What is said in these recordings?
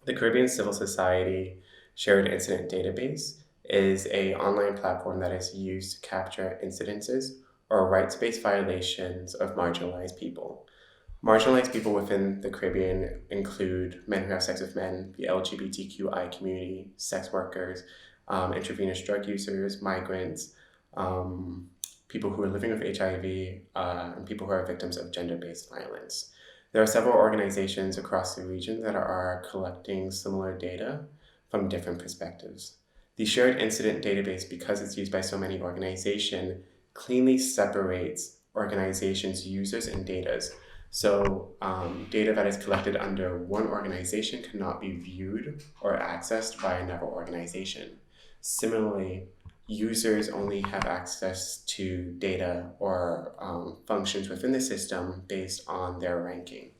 The Caribbean Civil Society Shared Incident Database is a online platform that is used to capture incidences or rights-based violations of marginalized people. Marginalized people within the Caribbean include men who have sex with men, the LGBTQI community, sex workers, intravenous drug users, migrants, people who are living with HIV, and people who are victims of gender-based violence. There are several organizations across the region that are collecting similar data from different perspectives. The shared incident database, because it's used by so many organizations, cleanly separates organizations' users and data. So data that is collected under one organization cannot be viewed or accessed by another organization. Similarly, users only have access to data or functions within the system based on their ranking.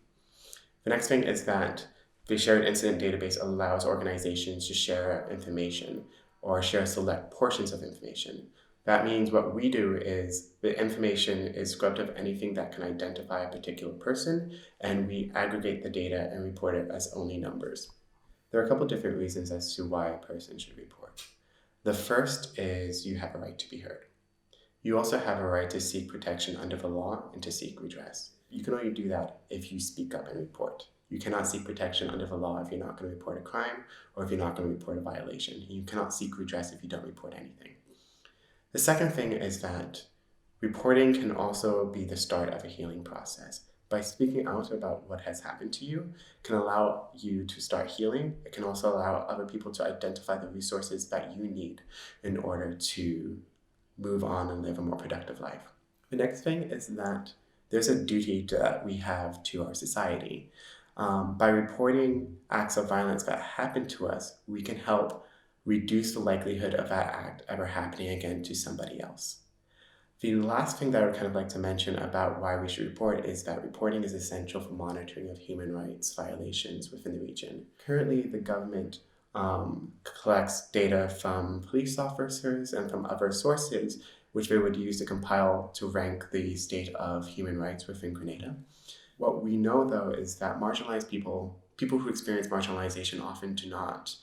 The next thing is that the shared incident database allows organizations to share information or share select portions of information. That means what we do is the information is scrubbed of anything that can identify a particular person, and we aggregate the data and report it as only numbers. There are a couple different reasons as to why a person should report. The first is you have a right to be heard. You also have a right to seek protection under the law and to seek redress. You can only do that if you speak up and report. You cannot seek protection under the law if you're not going to report a crime or if you're not going to report a violation. You cannot seek redress if you don't report anything. The second thing is that reporting can also be the start of a healing process. By speaking out about what has happened to you can allow you to start healing. It can also allow other people to identify the resources that you need in order to move on and live a more productive life. The next thing is that there's a duty that we have to our society. By reporting acts of violence that happen to us, we can help reduce the likelihood of that act ever happening again to somebody else. The last thing that I would kind of like to mention about why we should report is that reporting is essential for monitoring of human rights violations within the region. Currently, the government collects data from police officers and from other sources, which they would use to compile to rank the state of human rights within Grenada. What we know, though, is that marginalized people who experience marginalization often do not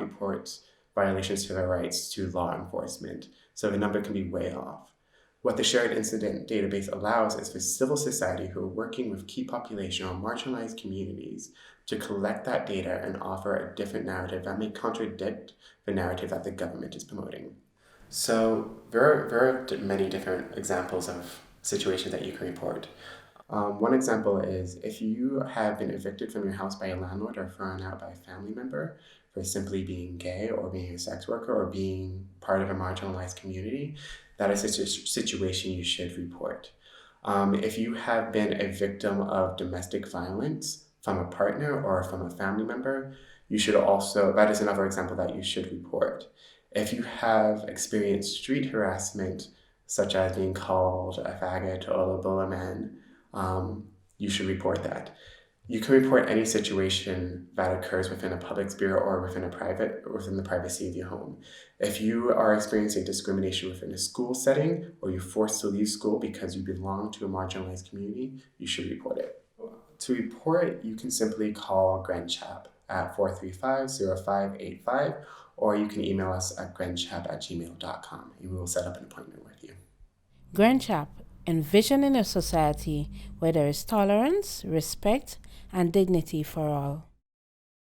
report violations to their rights to law enforcement, so the number can be way off. What the shared incident database allows is for civil society who are working with key population or marginalized communities to collect that data and offer a different narrative that may contradict the narrative that the government is promoting. So there are many different examples of situations that you can report. One example is if you have been evicted from your house by a landlord or thrown out by a family member for simply being gay or being a sex worker or being part of a marginalized community, that is a situation you should report. If you have been a victim of domestic violence from a partner or from a family member, that is another example that you should report. If you have experienced street harassment, such as being called a faggot or a bully man, you should report that. You can report any situation that occurs within a public sphere or within the privacy of your home. If you are experiencing discrimination within a school setting or you're forced to leave school because you belong to a marginalized community, you should report it. To report, you can simply call GrenCHAP at 435-0585, or you can email us at grenchap@gmail.com and we will set up an appointment with you. GrenCHAP, envisioning a society where there is tolerance, respect, and dignity for all.